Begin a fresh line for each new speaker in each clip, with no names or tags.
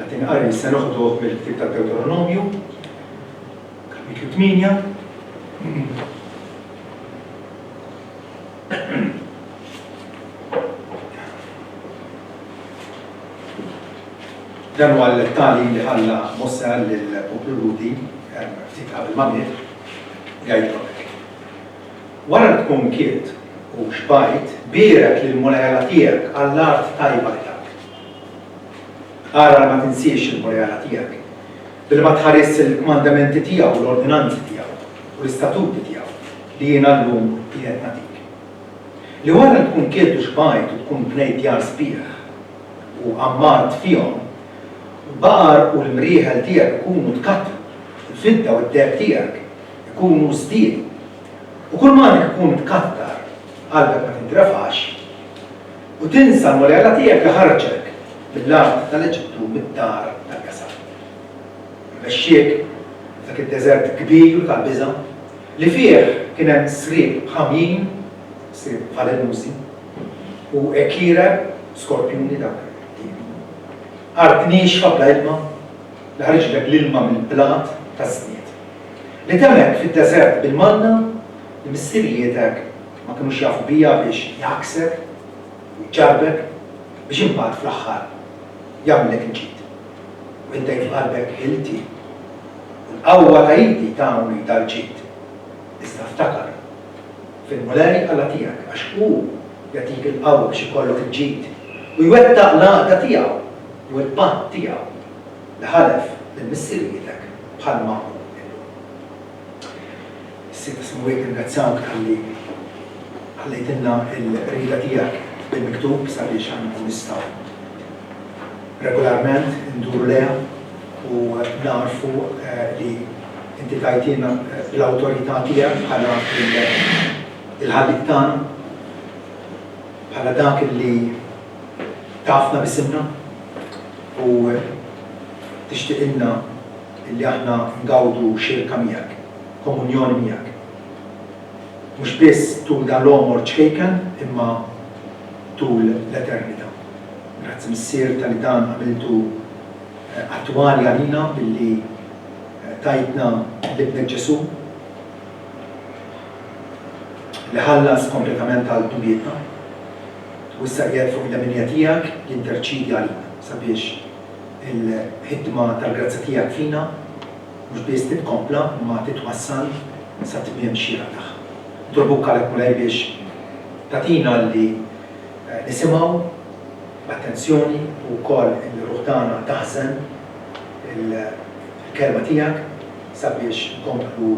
Għatin qari se noħdu mill-Ktieb tad-Deuteronomju, kapitlu 8. Dan huwa l-tali li ħalla Mossa lill-poplu Rudi ftit qabel ma miet, jgħidlu hekk. Wara li tkun kiet u xbajt, bierek lill-mulejala tiegħek għall-art tajba li tak. Ara ma tinsiex il-mulejala tiegħek. Billi ma tħares il-kmandamenti tiegħu, l-ordinanzi tiegħu, u l-istatuti tiegħu li jiena llum qiegħed nagħtik. Li wara li tkun kiet u xbajt u tkun bnejt djar sbieħ u ammart fihom, baqar u l-mrieħel tiegħek ikunu tkattru, il-fidda u d-deb tiegħek ikunu żdiedu. U kull ma ikun tkattar, qalbek ma tintrafax, u tinsa l-mulejala tiegħek li ħarġek mill-art tal-Eġittu mid-dar tal-Kasar. Mexxiek dak id-deżert kbir tal-biża li fih kien hemm sriep ħamin, sriep falenużi, u ekireb skorpjuni dak. Art nixfa bla ilma li ħarġlek l-ilma mill-blat tas-sniet. Li temmek fid-deżert bil-manna li missirietek ma kinux jafu bija biex jaksek u jġarbek biex imbagħad fl-aħħar jagħmlek il-ġid. U inti f'qalbek ħilti u l-qawwa ta' inti tagħmlu dal-ġid. Iżda ftakar fil-mulej Alla tiegħek għax hu jagħtik il-qawwa biex ikollok il-ġid u jwettaq l-għaqda tiegħu u l-patt tiegħu li ħalef lill-missirietek bħalma Sita Samuel ringrazzjawk talli ħallejtilna l-rida tiegħek bil-miktub sabiex aħna nistgħu regolarment nduru leha u narfu li inti tajtina l-awtorità tiegħek bħala il-ħabib tagħna bħala dak li tafna bisimna u tixtieqilna li aħna ngawdu xirka miegħek, komunjoni miegħek. Mhux biss tul dan l-omor ċkejken imma tul l-eternità. Grazzi missier tal-li dan għamiltu attwali għalina billi tajtna l-ibnek Ġesu li ħallas kompletament għal dubietna u issa qiegħed fuq il-leminja tiegħek jinterċidi għalina sabiex il-ħidma tal-grazza tiegħek fina mhux biss titkompla ma titwassal sa tmiem xira tagħha. Torbuk għalek mulej biex tagħtina li nisimgħu b'attenzjoni u wkoll il-ruħ tagħna taħżen il-kelma tiegħek sabiex nkomplu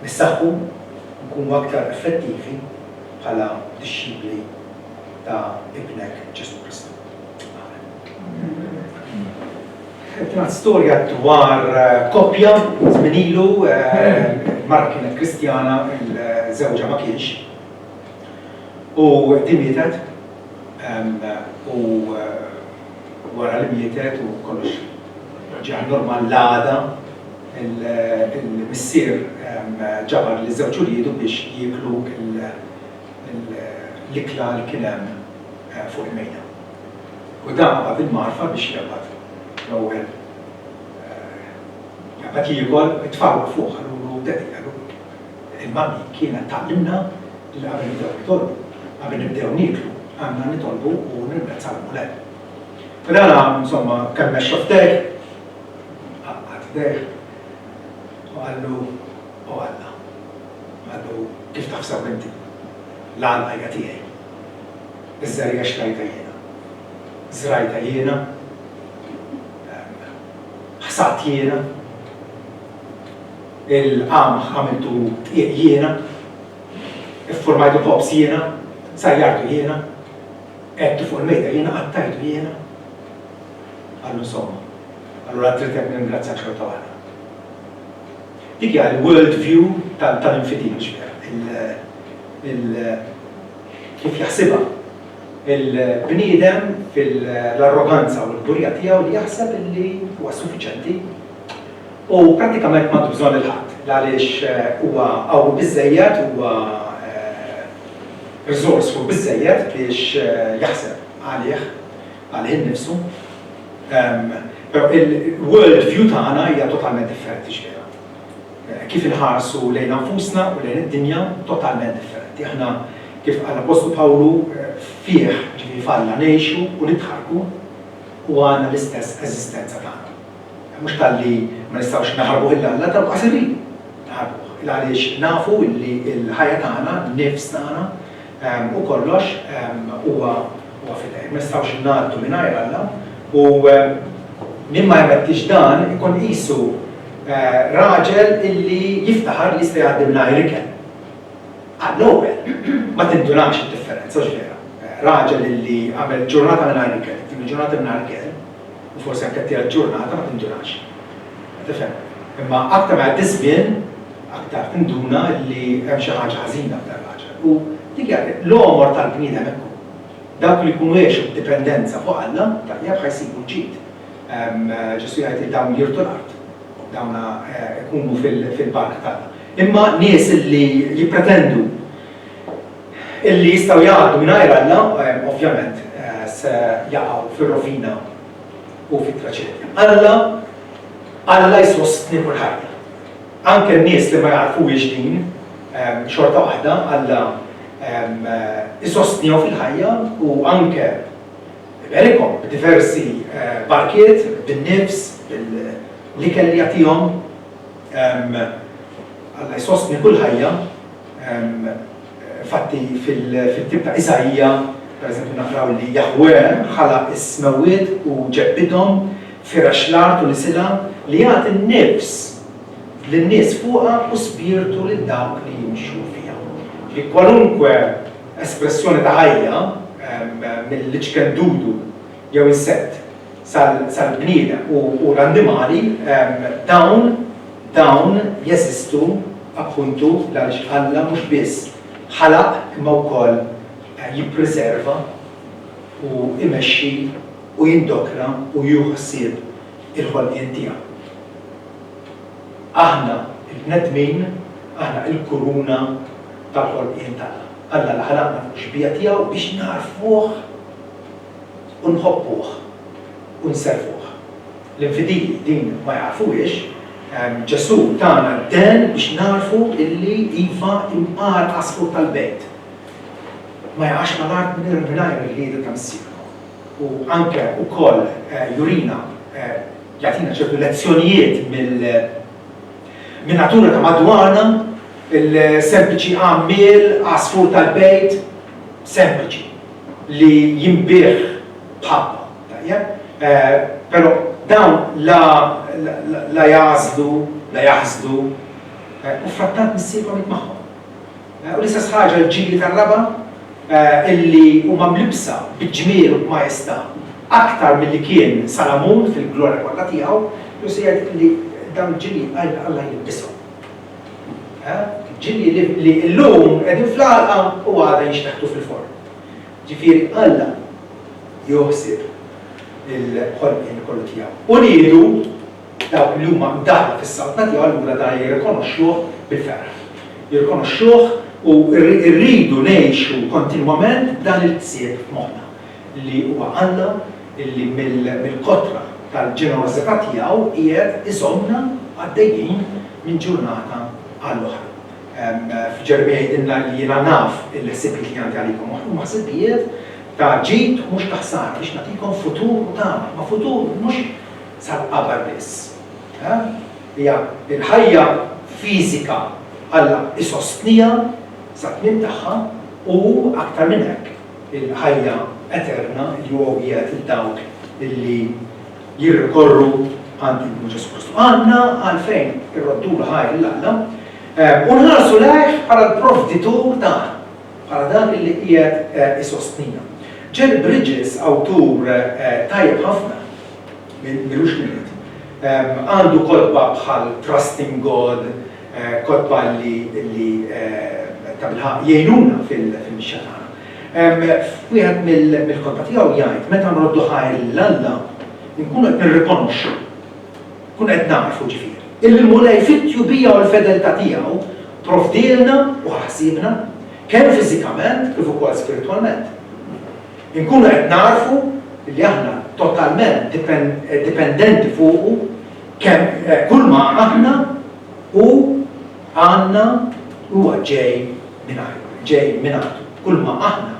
nissaħħu nkunu aktar effettivi bħala dixxipli ta' ibnek Ġesu Kristu. Qed storja dwar koppja żmien ilu, marra kienet Kristjana, il-żewġa ma kienx. U din mietet u wara li mietet u kollox ġeħ normal l-għada il-missier ġabar li żewġ uliedu biex jieklu l-ikla li kien hemm fuq il-mejda. U dan qabad il-marfa biex jabad l-ewwel jabad jiekol it-tfal fuq ħallu dediqalu. Il-mammi kienet tgħallimna li qabel nibdew nitolbu, qabel nibdew nieklu, għandna nitolbu u nirringrazzjaw l-mulej. F'dana insomma kemm mexxa f'dejh, qaqqad f'dejh u qallu u Alla. Qallu kif taħseb inti? L-għalqa hija tiegħi. Iż-żerja xtrajta jiena. Żrajta jiena. Ħsat jiena. Il-qam għamiltu tqiegħ jiena. Iffurmajtu pops jiena. Sajjartu jiena. Qedtu fuq il-mejda jiena, qattajtu jiena. Qallu insomma. Allura trid hekk ningrazzjak xorta waħda. Dik hija l-world view tal-infidel ġifier. Kif jaħsibha il-bniedem fil-arroganza u l-burja tiegħu li jaħseb li huwa suffiċjenti u prattikament m'għandu bżonn il-ħadd għaliex huwa qawwi biżżejjed huwa resourceful biżżejjed biex jaħseb għalih innifsu. Però il-world view tagħna hija totalment differenti ġvera. Kif inħarsu lejn nfusna u lejn id-dinja totalment differenti. Aħna kif qal Apostlu Pawlu fih ġifieri falla ngħixu u nitħarku u għandna l-istess eżistenza tagħna. Mhux talli ma nistgħux naħarbu illa tal qasiri. Naħarbu għaliex nafu li l-ħajja tagħna, n-nifs tagħna u kollox huwa fidejh. Ma nistgħux ngħaddu mingħajr Alla u min ma jmettix dan ikun qisu raġel illi jiftaħar li jista' jgħaddi mingħajr ikel. Għall-ewwel ma tindunax id-differenza ġvera. Raġel illi għamel ġurnata mingħajr ikel, tieni ġurnata mingħajr ikel, u forsi anke tielet ġurnata ma tindunax. Tifhem. Imma aktar ma jgħaddi żmien, aktar tinduna li hemm xi ħaġa ħażina f'dan raġel. U dik l-omor tal-bniedem hekk. Dak li jkunu għexu b'dipendenza fuq Alla, tajjeb ħajsibu ġid. Ġesu jgħid li dawn jirtu l-art, dawn ikunu fil-bark tagħna. Imma nies li jippretendu illi jistgħu jgħaddu mingħajr Alla, ovvjament se jaqgħu fir-rovina u fit-traċedja. Alla jsostni kull ħajja. Anke n-nies li ma jgħarfuhiex din xorta waħda Alla isostnijaw fil-ħajja u anke berikom b'diversi barkiet, bin-nifs, bil-ikel li jagħtihom Alla jsostni kull ħajja. Fatti fil-tib ta' Isaija, pereżempju naqraw li Jahwe ħalaq is-smawiet u ġebbidhom firax l-art u l-isila li jagħti n-nifs lin-nies fuqha u spirtu lil dawk li jimxu fiha. Li kwalunkwe espressjoni ta' ħajja mill-liċken dudu jew insett sal-bniedem u l-annimali dawn jeżistu appuntu għaliex Alla mhux biss ħalaq imma wkoll jippreserva u imexxi u jindokra u juħsib il-ħolqien tiegħu. Aħna il-bnedmin, aħna il-kuruna tal-ħolqien tagħna. Alla li ħalaqna fuq xbija tiegħu biex narfuh u nħobbuh u nservuh. L-infidili din ma jafux Ġesu tagħna den biex narfu illi iva imqar qasfur tal-bejt. Ma jaqax mal-art mingħajr il-lieda ta' missieru. U anke wkoll jurina jagħtina ċertu lezzjonijiet min-natura ta' madwarna, il-sempliċi għammiel, qasfur tal-bejt, sempliċi li jimbieħ bħabba. Pero dawn la jażlu, la jaħsdu, u frattant missiekom jitmaħħom. U l-istess ħaġa l-ġili tal-raba illi huma mlibsa bil-ġmiel u b'majestà aktar milli kien Salamun fil-glorja kollha tiegħu, se jgħid li dawn il-ġili Alla jilbishom. Ġili li llum qegħdin fl-għalqa u għadha jinxteħtu fil-forn. Ġifieri Alla joħsib il-ħolqien kollu tiegħu. U riedu dawk li huma mdaħla fis-saltna tiegħu allura dan jirrikonoxxuh bil-ferħ. Jirrikonoxxuh u rridu ngħixu kontinwament dan il-tsieb f'moħħna li huwa Alla illi mill-kotra tal-ġenerożità tiegħu qiegħed iżommna għaddejjin minn ġurnata għall-oħra. F'Ġermija jgħidilna li jiena naf il-ħsibiet li għandi għalikom huma ħsibiet ta' ġid mhux ta' ħsara biex nagħtikom futur u tagħna, ma' futur mhux sal-qabar biss. Hija l-ħajja fiżika Alla isostnija sa-tmiem tagħha u aktar minn hekk il-ħajja eterna li huwa wieħed il-dawk illi jirrikorru għand Ġesu Kristu. Għandna għalfejn irroddu l-ħajja l-Alla u nħarsu lejh bħala l-provditur tagħna, bħala dak illi qiegħed isostnina. Jerry Bridges, awtur tajjeb ħafna, milux nirrid, għandu kodba bħal Trusting God, kodba li tabilħaq jgħinuna fil-mixja tagħna. Wieħed mill-kodba tiegħu jgħid meta nroddu ħajr l-Alla nkunu qed nirrikonoxxu, nkunu qed narfu ġifieri. Il-mulej fit-tjubija u l-fedeltà tiegħu provdielna u ħsiebna kemm fiżikament kif ukoll spiritwalment. Nkunu qed narfu li aħna totalment dipendenti fuqu kemm kull ma aħna u għandna huwa ġej minn għandu. Kull ma aħna,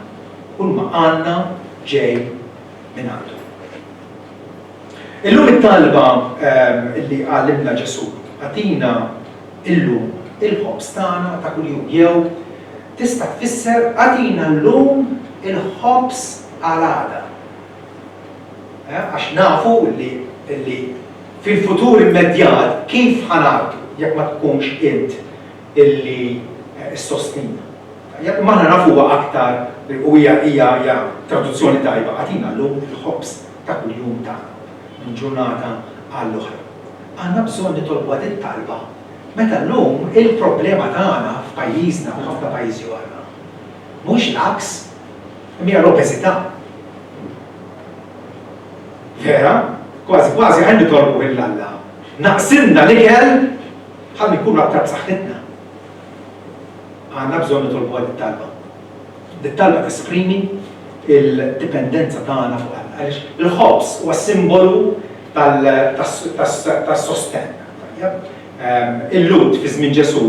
kull ma għandna ġej minn għandu. Illum it-talba li għallimna Ġesu għatina illum il-ħobs tagħna ta' kuljum jew tista' tfisser għatina llum il-ħobs għal-għada. Għax nafu li fil-futur immedjat kif ħanardu jekk ma tkunx int illi s-sostina. Jekk maħna nafuha aktar u hija traduzzjoni tajba għatina llum il-ħobs ta' kuljum tagħna minn ġurnata għall-oħra. Għandna bżonn nitolbu għad it-talba. Meta llum il-problema tagħna f'pajjiżna u ħafna pajjiżi oħra mhux l-aks, hija l-obeżità. Vera, kważi ħan nitolbu il-Alla. Naqsilna l-ikel ħalli nkunu aktar b'saħħitna. Għandna bżonn nitolbu għad it-talba. Dit-talba tesprimi il-dipendenza tagħna fuq Alla. Għaliex il-ħobs huwa simbolu tas-sosten. Il-lut fi żmien Ġesu,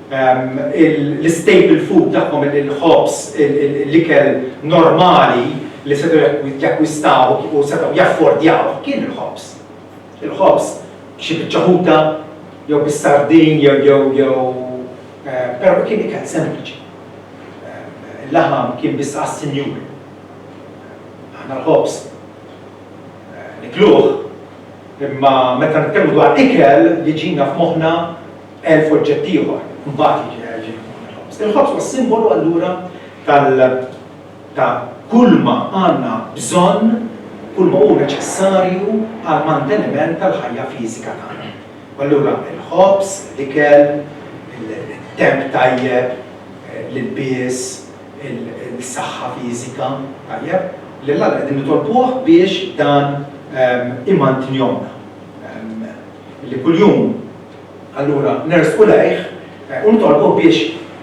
l-staple food tagħhom il-ħobs, l-ikel normali li setgħu jakkwistaw u setgħu jaffordjaw kien il-ħobs. Il-ħobs xi biċċaħuta jew bis-sardin jew però kien ikel sempliċi. Il-laħam kien biss għas-sinjur. Aħna l-ħobs nikluh, imma meta nitkellmu dwar ikel jiġina f'moħħna elf oġġett ieħor, mbagħad jiġi f'moħħna l-ħobs. Il-ħobs huwa simbolu allura ta' kull ma għandna bżonn, kull ma hu neċessarju għal manteniment tal-ħajja fiżika tagħna. Allura il-ħobs, l-ikel, il-temp tajjeb, l-ilbies, il-saħħa fiżika tajjeb, l-Alla qegħdin nitolbuh biex dan immantinjomna. Li kuljum allura nersqu lejh u nitolbuh biex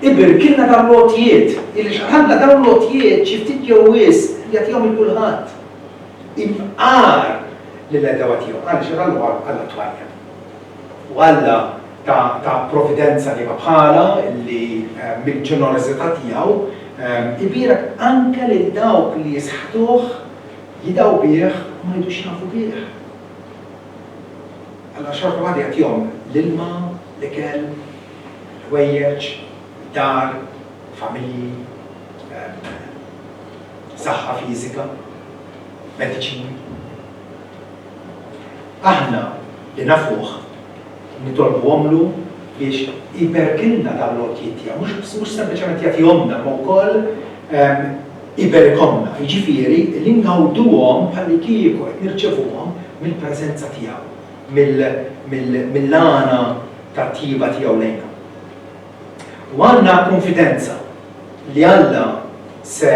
ibirkilna dawn l-logħtijiet, illi x'ħadna dawn l-logħtijiet xi ftit jew wisq jagħtihom il-kulħadd. Imqar lill-edewa tiegħu għaliex irallu Alla twajja. U Alla ta' provvidenza li bħala li mill-ġenerożità tiegħu ibirek anke lil dawk li jisħtuh jidaw bih ma jidux jafu bih. Alla xorta waħda jagħtihom l-ilma, l-ikel, l-ħwejjeġ, dar, familji, saħħa fiżika, mediċini. Aħna li nafuh nitolbuhomlu biex iberkilna dawn l-logħtijiet tiegħu, mhux sempliċement jagħtihomna, ma wkoll iberikomna, jiġifieri li ngħawduhom bħalli kieku qed nirċevuhom mill-preżenza tiegħu, mill-għana tat-tieba tiegħu lejna. U għandna konfidenza li Alla se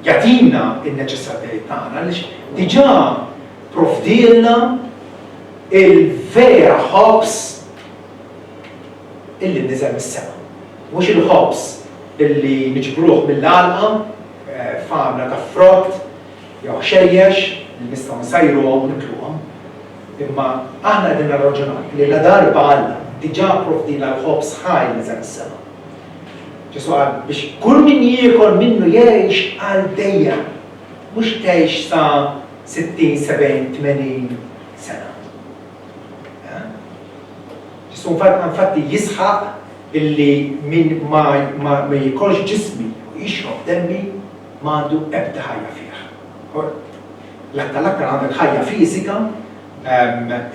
jagħtina n-neċessarjajiet tagħna għaliex diġà provdielna il-vera ħobs illi niżel mis-sema. Mhux il-ħobs illi niġbruh mill-għalqa famna ta' frott, jew xejjex li nistgħu nsajruhom u nikluhom. Imma aħna qegħdin narraġunaw li la darba Alla diġà provdina l-ħobs ħaj niżel mis-sema. Ġesu qal biex kull min jiekol minnu jgħix għal dejjem, mhux tgħix sa 60, 70, 80 sena. Ġesu infatti jisħaq illi min ma jikolx ġismi u jixrob demmi ma għandu ebda ħajja fih. L-aktar għandek ħajja fiżika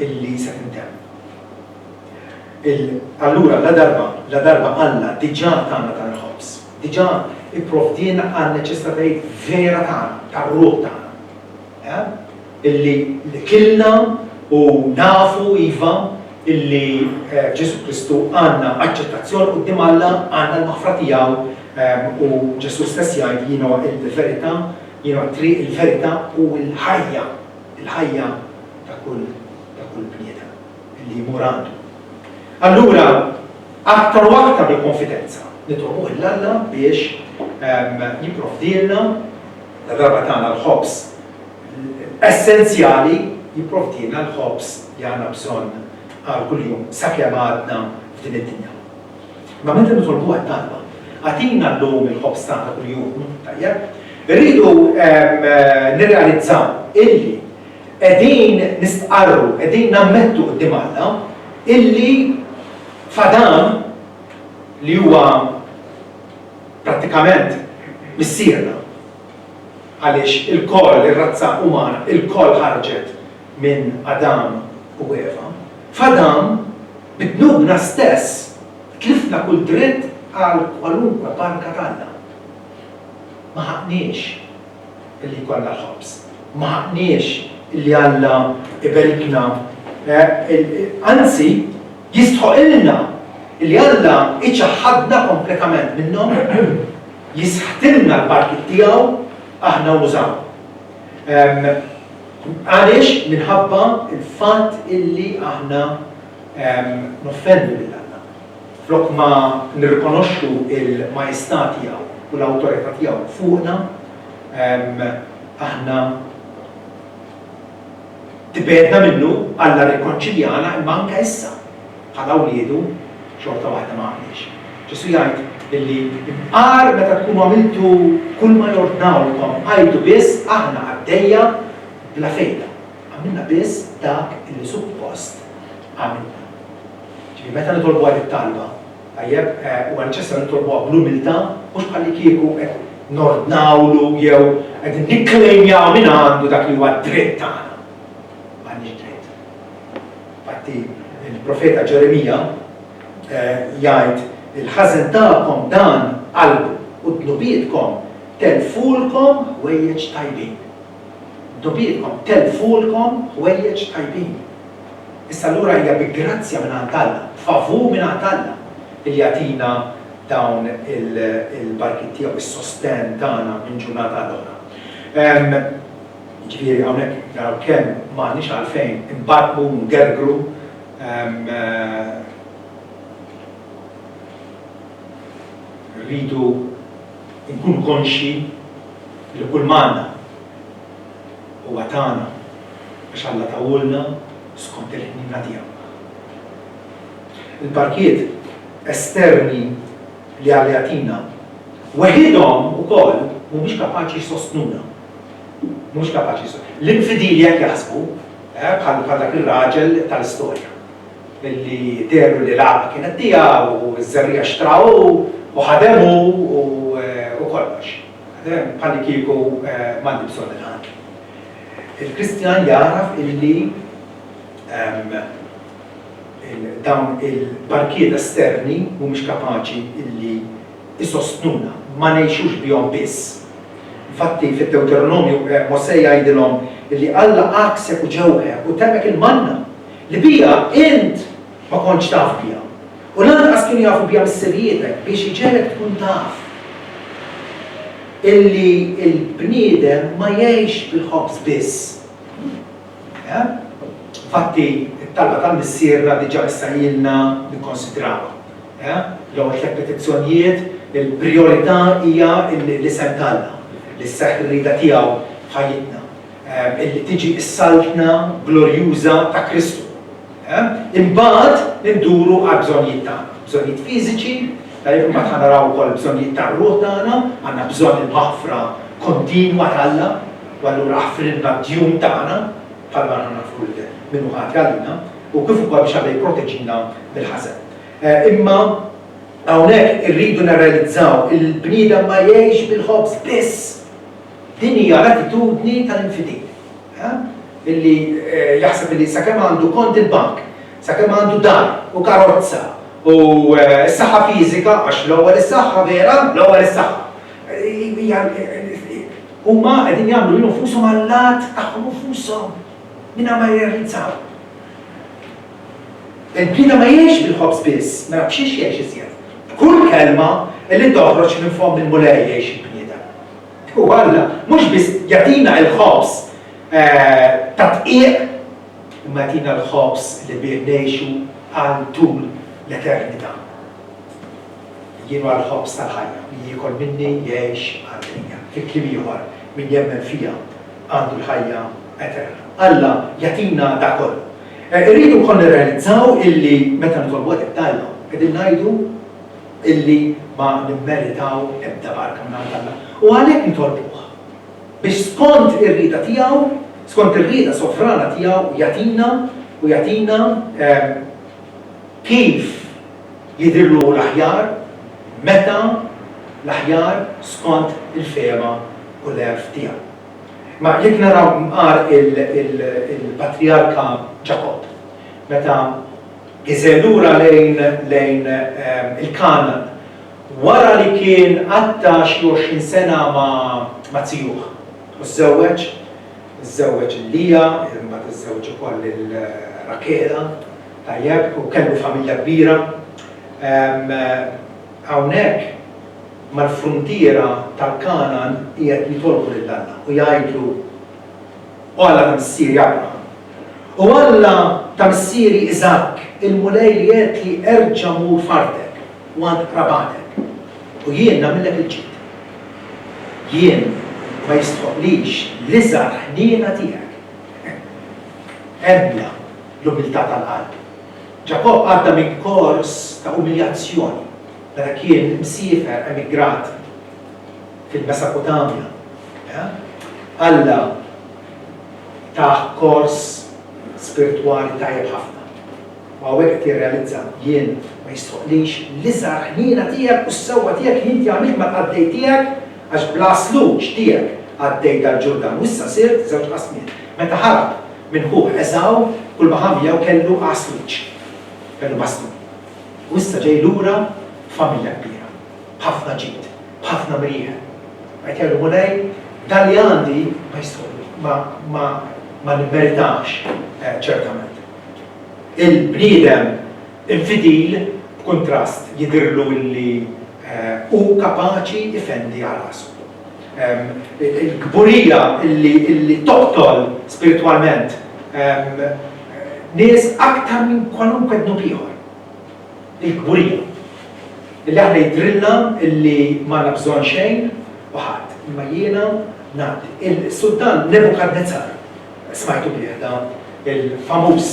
illi se tintemm. Allura la darba Alla diġà tagħna tal-ħobs, diġà ipprovdina għal neċessarjajiet vera tagħna, tar-ruħ tagħna. Illi kilna u nafu iva illi Ġesu Kristu għandna aċċettazzjoni quddiem Alla, għandna l-maħfra tiegħu u Ġesu stess jgħid jiena il-verità, jiena triq il-verità u l-ħajja ta' kull bniedem illi jmur għandu. Allura, aktar u aktar bil-konfidenza nitolbuh l-Alla biex jipprovdilna la darba tagħna l-ħobs essenzjali jipprovdina l-ħobs li għandna bżonn għal kuljum sakemm għadna f'din id-dinja. Ma meta nitolbu għat-talba, għatina llum il-ħobs tagħna kuljum, tajjeb, irridu nirrealizzaw illi qegħdin nistqarru, qegħdin nammettu qudiem Alla illi f'Adam li huwa prattikament missierna għaliex il-koll, ir-razza umana, il-koll ħarġet minn Adam u Eva. F'Adam bidnubna stess tlifna kull dritt għal kwalunkwe barka tagħna. Ma ħaqniex illi jkollna l-ħobs, ma ħaqniex illi Alla iberikna, anzi jistħoqilna illi Alla iċaħħadna kompletament minnhom, jisħtilna l-barkit tiegħu aħna użaw. Għaliex minħabba il-fatt illi aħna noffendu lil Alla. Flok ma nirrikonoxxu il-majestat tiegħu u l-awtorità tiegħu fuqna, aħna tibedna minnu Alla rikkonċiljana imma anke issa bħala wliedu xorta waħda ma għandix. Ġesu jgħid illi imqar meta tkunu għamiltu kull ma jordnawlkom għajdu biss aħna għaddejja bla fejda. Għamilna biss dak illi suppost għamilna. Ġifi meta nitolbu għal it-talba, għajjeb u għanċessa nitolbu għal bl-umiltà, mux bħalli kieku nordnawlu jew għedin nikklejmjaw minn għandu dak li huwa dritt tagħna. M'għandniex dritt. Infatti il-profeta Ġeremija jgħid il-ħażen tagħkom dan qalbu u d-nubietkom telfulkom ħwejjeġ tajbin. D-nubietkom telfulkom ħwejjeġ tajbin. Issa allura hija bi grazzja minn Alla, favur minn Alla li jagħtina dawn il-barkit tiegħu is-sosten tagħna minn ġurnata l-oħra. Ġifieri hawnhekk naraw kemm m'għandniex għalfejn imbarkmu ngergru rridu nkunu konxi li kull manna huwa tagħna biex Alla tawulna skont il-ħnina tiegħu. Il-barkiet esterni li Alla jagħtina waħidhom ukoll mhumiex kapaċi jsostnuna. Mhux kapaċi jsostnuna. L-infidili jekk jaħsbu bħal dak ir-raġel tal-istorja illi deru li l-għaba kienet tiegħu u ż-żerrija xtraw u ħademu u kollox. Bħalli kieku m'għandi bżonn il-ħan. Il-Kristjan jaraf illi dawn il-barkiet esterni mhumiex kapaċi illi isostnuna, ma ngħixux bihom biss. Infatti fit-Deuteronomju Mosè jgħidilhom illi Alla għaksek u ġewħek u temmek il-manna li bija int ma kontx taf bija. U lanqas kienu jafu bija mis-sirjietek biex iġelek tkun taf illi il-bniedem ma jgħix bil-ħobs biss. Infatti it-talba tal-missierna diġà issa ilna nikkonsidrawha. L-ewwel tliet petizzjonijiet il-prijorità hija l-isem Alla, li sseħħ ir-rida tiegħu f'ħajjitna, illi tiġi s-saltna glorjuża ta' Kristu. Imbagħad induru għal bżonnijiet tagħna, bżonnijiet fiżiċi, imbagħad ħanaraw ukoll bżonnijiet tar-ruħ tagħna, għandna bżonn il-ħafra kontinwa t'Alla, u allura ħafrilna d-djun tagħna bħalma nafu minnu ħati għalina, u kif ukoll biex Alla jipproteġġina mill-ħażen. Imma hawnhekk irridu nirrealizzaw il-bniedem ma jgħix bil-ħobs biss. Din hija l-attitudni tal-infidel. Illi jaħseb illi sakemm għandu kont il-bank, sakemm għandu dar u karozza u s-saħħa fiżika, għax l-ewwel is-saħħa vera, l-ewwel is-saħħa. Huma qegħdin jagħmlu lil infushom għall-lat tagħhom infushom mingħajr ma jirrealizzaw. Il-bniedem ma jgħix bil-ħobs biss, ma nafx jgħix iżjed. Kull kelma li toħroġ minn fuq minn mulej jgħix il-bniedem. U Alla mhux biss jagħtina l-ħobs ta' tqiq imma jagħtina l-ħobs li bih ngħixu għal tul l-eternità. Jienu għal ħobs tal-ħajja, min jiekol minni jgħix għal-dinja. Fi kliem ieħor min jemmen fija għandu l-ħajja eterna. Alla jatina da kollu. Irridu kon nirrealizzaw illi meta nitolbu għed ibdalna, qegħdin ngħidu illi ma nimmeritaw ebda barka minn Alla. U għalhekk nitolbuh. Biex skont ir-rida tiegħu, skont ir-rida sofrana tiegħu jatina kif jidhirlu l-aħjar, meta l-aħjar skont il-fema u l-erf tiegħu. Ma jekk naraw mqar il-patriarka Ġakob, meta iżelura lejn il-Kanan, wara li kien għadda xi 20 sena ma' tzijuh. U żewweġ il-Lija, imbagħad iżżewweġ ukoll il-Rakela, tajjeb, u kellu familja kbira. Hawnhekk mal-frontiera tal-Kanan qiegħed jitolbu lil Alla u jgħidlu u Alla ta' missieri Abraham. U Alla ta' missieri Iżak, il-mulej li qed li erġa' mur fardek u għand rabatek. U jien nagħmilek il-ġid. Jien ma jistħoqlix l-iżgħar ħniena tiegħek. Embla l-umiltà tal-qalb. Ġakob għadda minn kors ta' umiljazzjoni. Meta kien msiefer emigrat fil-Mesopotamja. Alla taħ kors spirituali tajjeb ħafna. U għawek qed jirrealizza jien ma jistħoqlix l-iżgħar ħniena tiegħek u s-sewwa tiegħek li inti għamilt mal-qaddej tiegħek għax bla sluġ tiegħek għaddej dal-Ġordan u issa sirt żewġ qasmiet. Meta ħarab minn ħuh Eżaw kull ma ħamjaw kellu għasluġ. Kellu maslu. U issa ġej lura familja kbira, ħafna ġid, ħafna mrieħ. Għajt jgħallu mulej, dan li għandi ma jistolli, ma nimmeritax ċertament. Il-bniedem infidil b'kontrast jidirlu illi u kapaċi ifendi għal-rasu. Il-gburija illi toqtol spiritualment nies aktar minn kwalunkwe dnub ieħor. Il-gburija. Illi aħna jidrilna illi ma nabżon xejn u ħadd. Imma jiena nagħti. Il-Sultan Nebukadnezzar, smajtu bieħda, il-famuż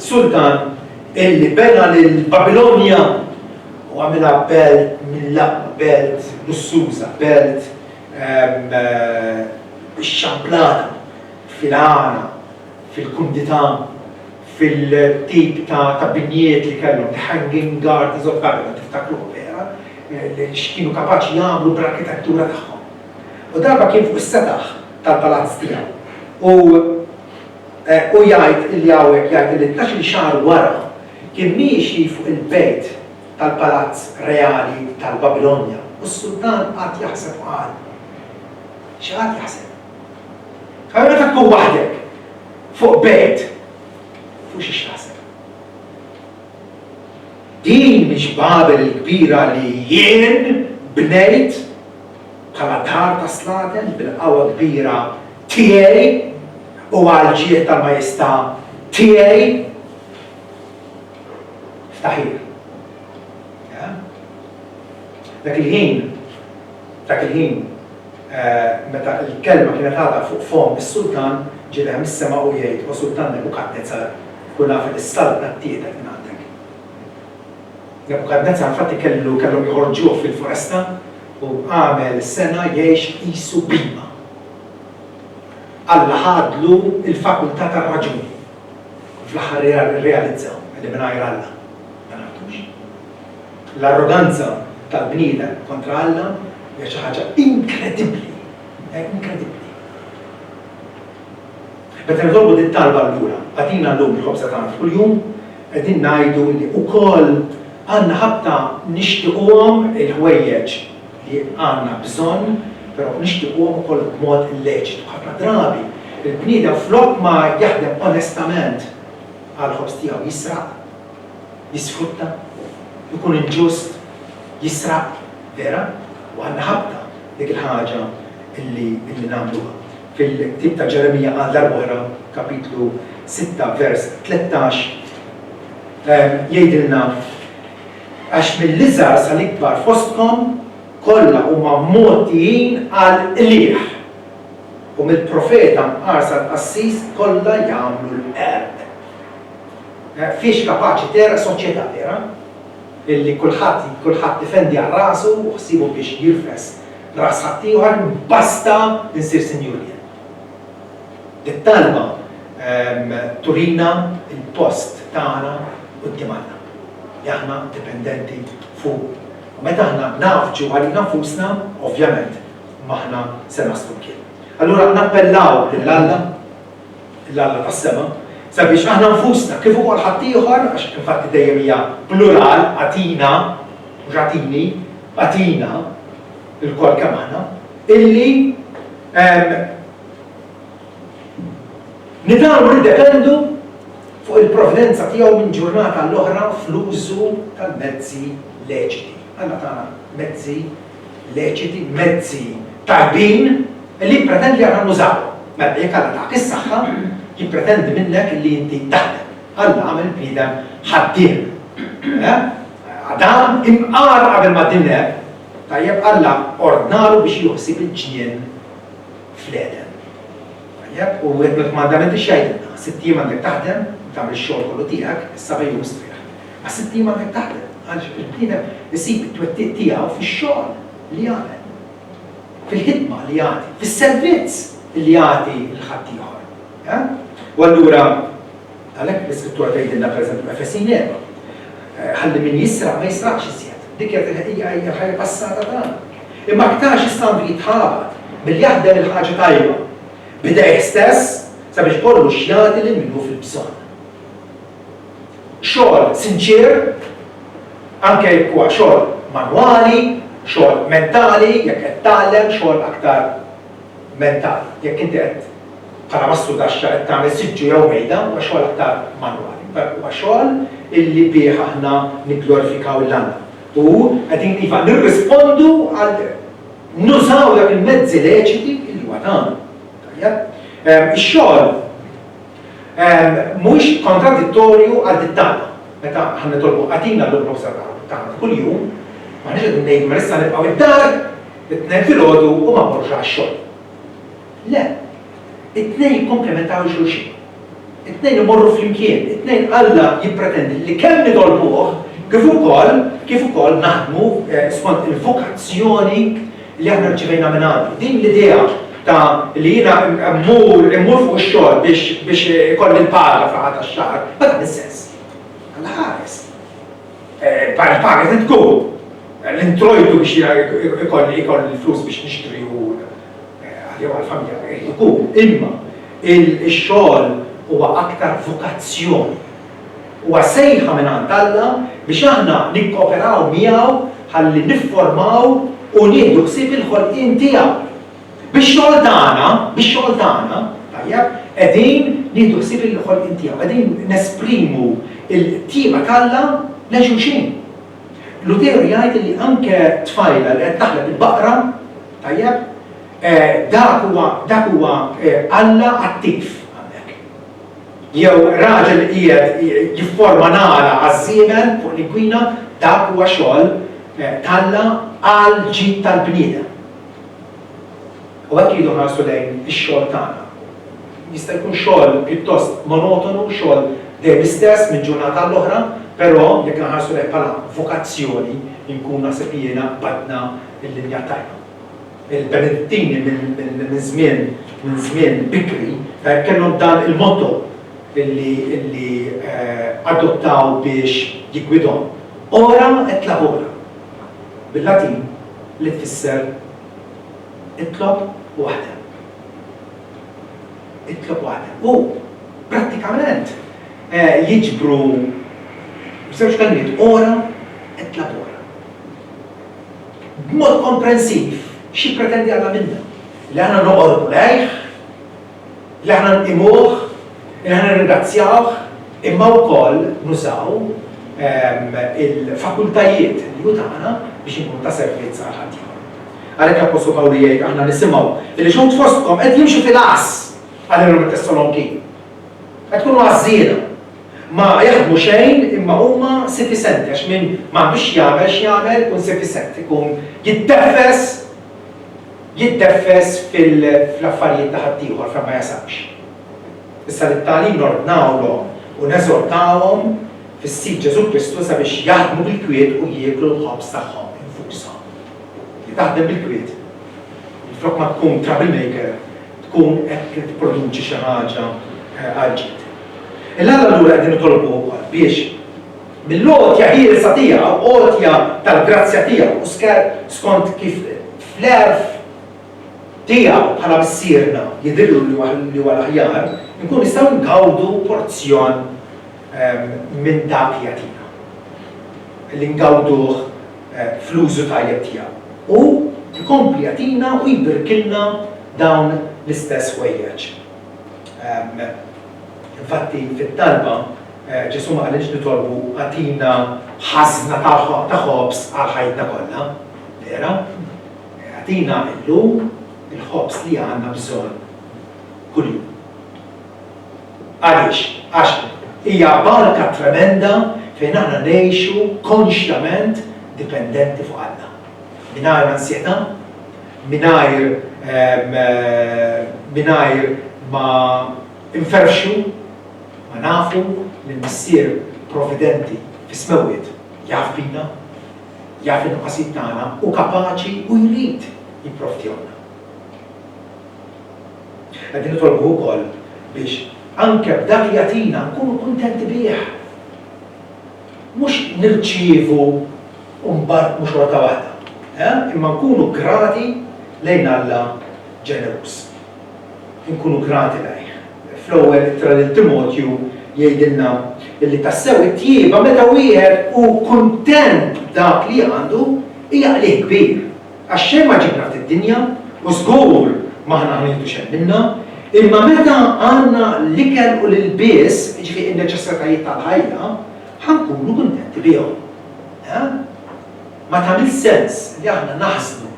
Sultan illi bena lil-Babilonja u għamilha belt mill-laqma, belt lussuża, belt xamplata, fil-għana, fil-kumdità, fil-tip ta' binjiet li kellhom, the hanging gardens of Babylon, tiftakruhom vera, li x'kienu kapaċi jagħmlu bl-arkitettura tagħhom. U darba kien fuq is-setaħ tal-palazz tiegħu. U jgħid li hawnhekk jgħid li 12 xahar wara kien miexi fuq il-bejt tal-palazz reali tal-Babilonja. U s-Sultan qatt jaħseb qal. X'qatt jaħseb? Għal meta tkun waħdek fuq bejt fuq xi x'taħseb. Din mhix Babel il-kbira li jien bnejt bħala dar ta' slaten bil-qawwa kbira tiegħi u għal-ġiet tal-Majestà tiegħi f'taħir. Dak il-ħin meta l-kelma kienet għadha fuq fom is-Sultan ġileha mis-sema u jgħid u Sultan Nebukadnezzar kuna fil-istalba tiegħek minn għandek. Nebukadnezzar infatti kellhom joħorġuh fil-foresta u għamel sena jgħix qisu bima. Alla ħadlu il-fakultà tar-raġuni. Fl-aħħar irrealizzaw li mingħajr Alla ma nagħtux. L-arroganza tal-bniedem kontra Alla hija xi ħaġa inkredibbli. Inkredibbli. Meta nitolbu din talba allura, għadina llum il-ħobża tagħna kuljum, qegħdin ngħidu li wkoll għandna ħabta nixtiequhom il-ħwejjeġ li għandna bżonn, però nixtiequhom ukoll b'mod illeċitu. Ħafna drabi il-bniedem flok ma jaħdem onestament għall-ħobż tiegħu jisraq, jisfrutta, jkun inġust, jisraq, vera? U għandna ħabta dik il-ħaġa illi nagħmluha. Fil-tib ta' Ġeremija għal darb'oħra kapitlu 6 vers 13 jgħidilna għax mill-iżgħar sal-ikbar fostkom kollha huma mmogħtijin għal ilieħ. u mill-profeta Arsa l-Qassis kollha jagħmlu l-qerd. Fiex kapaċi tera soċjetà tera illi kulħadd difendi għal rasu u ħsibu biex jirfes ras ħaddieħor basta insir sinjurien. Dit-talba turina il-post tagħna quddiem Alla li aħna dipendenti fuq. U meta aħna nafġu għalina nfusna, ovvjament maħna se naslu kien. Allura nappellaw lill-Alla, l-Alla tas-sema, sabiex aħna nfusna kif ukoll ħaddieħor, għax infatti dejjem hija plural, għatina, mhux għatini, għatina, il-kol kemm aħna, illi nitalmu niddependu fuq il-provvidenza tiegħu minn ġurnata l-oħra fl-użu tal-mezzi leċiti. Alla tagħna mezzi leċiti, mezzi tajbin li jippretendi li aħna nużaw. Mela jekk Alla tagħtik is-saħħa, jippretendi minnek li inti taħdem. Alla għamel bniedem ħaddiem. Adam imqar qabel ma dineb, tajjeb Alla ordnalu biex juħsib il-ġnien fl-Eden. Tajjeb, u il-mandamenti xejdilna, 6 jiem għandek taħdem, tagħmel ix-xogħol kollu tiegħek, is-saba' jum strieħ. Ma 6 jiem għandek taħdem, għaliex il-bniedem isib it-twettiq tiegħu fix-xogħol li jagħmel, fil-ħidma li jagħti, fis-servizz li jagħti l-ħaddieħor. U allura għalhekk l-iskrittura tgħidilna pereżempju Efesin 4, ħalli min jisraq ma jisraqx iżjed. Dik hija ħajja passata tagħna. Imma aktarx jistandu jitħabat milli jaħdem il-ħaġa tajba bidejh stess sabiex kollu x'jagħti lil minnu fil-bżonn. Xogħol sinċir, anke jekk huwa xogħol manwali, xogħol mentali, jekk qed tagħlem xogħol aktar mentali. Jekk inti qed bħala mastru taxxa qed tagħmel siġġu jew mejda, huwa xogħol aktar manwali. Huwa xogħol illi bih aħna nikglorifikaw l-Alla. U qegħdin iva nirrispondu għal nużaw dak il-mezzi leċiti illi huwa tagħna. Ix-xogħol mhuwiex kontradittorju għal dit-talba. Meta ħa nitolbu għatina l-obrosa tagħna kuljum, ma nix qed ngħidu ma nista' nibqgħu id-dar, it-tnejn filgħodu u ma mmorrux għax-xogħol. Le, it-tnejn jikkomplementaw xulxin. It-tnejn imorru flimkien, it-tnejn Alla jippretendi li kemm nitolbuh kif ukoll naħdmu skont il-vokazzjoni li aħna rċevejna minn Alla. Din l-idea ta' li jiena mmur fuq ix-xogħol biex ikolli l-paga fl-aħħar tax-xahar, ma dan is-sens. Alla ħares. Il-paga qed tkun l-introjtu biex ikolli l-flus biex nixtri u jew għall-familja jkun. Imma il-xogħol huwa aktar vokazzjoni. Huwa sejħa minn għand Alla biex aħna nikkooperaw miegħu ħalli nifformaw u nieħdu ħsieb il-ħolqien tiegħu. Bix-xogħol tagħna, tajjeb, qegħdin nieħdu ħsieb il-ħolqien tiegħu, qegħdin nesprimu il-tiema t'Alla lejn xulxin. Lutero jgħid li anke tfajla li qed taħleb il-baqra, tajjeb, dak huwa Alla attiv. Jew raġel li qiegħed jifforma nara għaż-żiemel fuq l-inkwina, dak huwa xogħol t'Alla għal ġid tal-bniedem. U hekk jridu nħarsu lejn ix-xogħol tagħna. Jista' jkun xogħol pjuttost monotonu, xogħol dejjem istess minn ġurnata l-oħra, però jekk nħarsu lejn bħala vokazzjoni nkun naħseb jiena badna l-linja tajba. Il-Benedettini minn żmien bikri kellhom dan il-motto illi adottaw biex jigwidhom. Ora et labora. Bil-Latin li tfisser itlob u waħdem. Itlob u waħdem. U prattikament jiġbru b'żewġ kelmiet ora et labora. B'mod komprensiv xi pretendi Alla minna. Li aħna noqorbu lejh, li aħna nqimuh, aħna ringrazzjawh, imma wkoll nużaw il-fakultajiet li hu tagħna biex inkunu ta' servizz għal ħaddieħor. Għalhekk l-Apostol Pawlu jgħid aħna nisimgħu li xogħol fostkom qed jimxu fil-qas għal Tessaloniki. Qed tkunu għażiena. Ma jaħdmu xejn imma huma sifisenti għax min m'għandux jagħmel x'jagħmel ikun sifisenti, ikun jitteffes jiddeffes fil-affarijiet ta' ħaddieħor fejn ma jasamx. Issa l-tagħlim nordnawlhom u neżortawhom fis-sit Ġesu Kristu sabiex jaħdmu bil-kwiet u jieklu l-ħobż tagħhom infushom. Li taħdem bil-kwiet. Flok ma tkun troublemaker, tkun qed tipproduċi xi ħaġa għal ġid. Il-għalla l-għura għedin nitolbu wkoll biex mill-għotja ħielsa tiegħu, għotja tal-grazzja tiegħu, u skont kif fl-erf tiegħu bħala missierna jidhirru li huwa l-aħjar, nkun nistgħu ngawdu porzjon minn dak li jagħtina. Li ngawduh fl-użu tajjeb tiegħu. U jkompli jagħtina u jibirkilna dawn l-istess wejjeġ. Infatti fit-talba Ġesu ma qalilx nitolbu għatina ħażna ta' ħobs għal ħajtna kollha, vera? Għatina illum il-ħobs li għandna bżonn kuljum. Għaliex? Għax hija barka tremenda fejn aħna ngħixu konxjament dipendenti fuq Alla. Mingħajr ansjetà, mingħajr ma inferxu, ma nafu li l-missier provvidenti fis-smewwiet jaf bina, jaf in-nuqqasijiet tagħna u kapaċi u jrid jipprovdihomna. Qegħdin nitolbu wkoll biex anke b'dak li jagħtina nkunu kuntenti bih. Mhux nirċievu u mbagħad mhux rota waħda, imma nkunu grati lejn Alla ġenerus. Nkunu grati lejn. Fl-ewwel ittra lil Timotju jgħidilna li tassew it-tjieba meta wieħed hu kuntent b'dak li għandu hija għalih kbir. Għax xejn ma ġibna fid-dinja u żgur m'aħna ħnieħdu xejn minnha, imma meta għandna l-ikel u l-ilbies, jiġifieri n-neċessitajiet tal-ħajja, ħankunu kuntenti bihom. Ma tagħmel sens li aħna naħsnu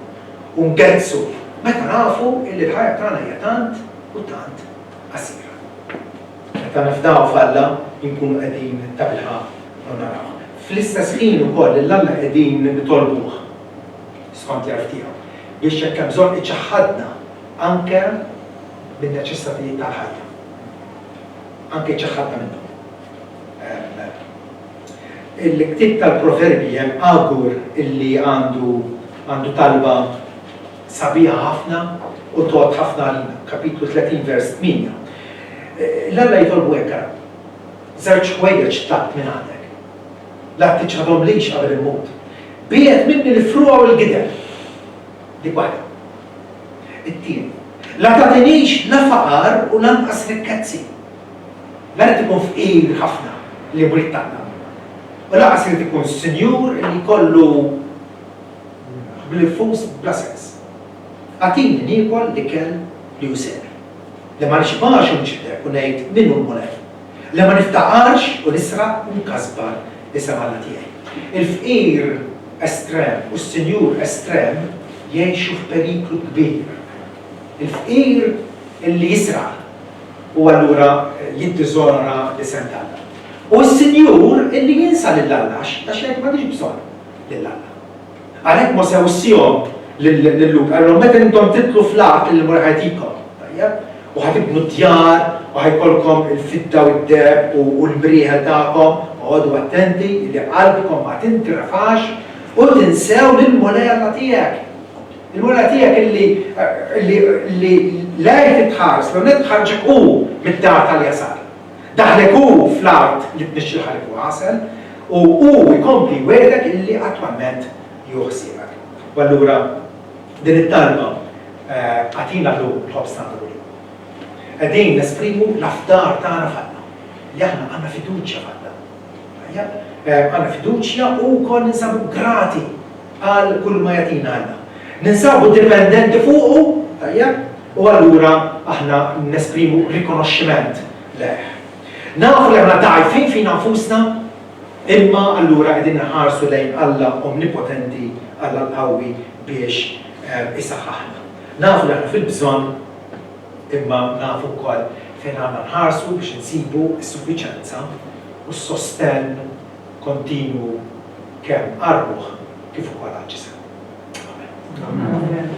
u ngerzu meta nafu li l-ħajja tagħna hija tant u tant qasira. Meta nifdaw f'Alla nkunu qegħdin tabilħa u naraw. Fl-istess ħin ukoll l-Alla qegħdin nitolbuh skont l-għarf tiegħu biex jekk hemm bżonn iċaħħadna anke bin-neċessitajiet tal-ħajja. Anke iċaħħadna minnhom. Il-ktieb tal-Proverbi hemm agur illi għandu talba sabiħa ħafna u tot ħafna għalina, kapitlu 30 vers 8. L-Alla jitolbu hekk żewġ ħwejjeġ tlabt minn għandek. La tiċħadhom lix qabel il-mut. Biegħed minni l-fruqa u l-gidel. Dik waħda. It-tien. La tagħtinix la faqar u lanqas rikkezzi. La rid ikun fqir ħafna li murid tagħna. U laqas irid ikun sinjur li jkollu bil-flus bla sens. Għatini niekol l-ikel li hu seri. Li ma nixbax u nixbdek u ngħid min hu l-mulej. Li ma niftaqarx u nisraq u nkasbar isem Alla tiegħi. Il-fqir estrem u s-sinjur estrem jgħixu f'periklu kbir. Il-fqir illi jisraq u allura jiddiżonora l-isem tal-Alla. U s-sinjur illi jinsa lill-Alla għax hekk m'għandix bżonn lill-Alla. Għalhekk Mosè wissihom lill-Luk, għallhom meta intom titlu fl-art li l-mura ħajtikom, u ħatibnu djar, u ħajkolkom il-fidda u d-deb u l-brieħa tagħkom, għodu attenti li qalbkom ma tintrafax u tinsew lill-mulejja tiegħek. Il-mulejja tiegħek illi lejn titħares, l nitħarġek hu mid-dar tal-jasar. Daħlek hu fl-art li tnixxi ħalek u għasel, u hu jkompli wedek illi attwalment juħsibek. U allura din it-talba għatina l-ħobs tagħna. Qegħdin nesprimu l-afdar tagħna f'Alla. Li aħna għandna fiduċja f'Alla. Għandna fiduċja u wkoll ninsabu grati għal kull ma jagħtina Alla. Ninsabu dipendenti fuqu, u allura aħna nesprimu rikonoxximent leh. Nafu li aħna dgħajfin fina nfusna, imma allura qegħdin nħarsu lejn Alla omnipotenti, Alla l-qawwi biex isaħħaħna. Nafu li aħna fil-bżonn, imma nafu wkoll fejn għandna nħarsu biex insibu s-suffiċenza u s-sostenn kontinu kemm qarbuh kif ukoll għal ġisem. Amen.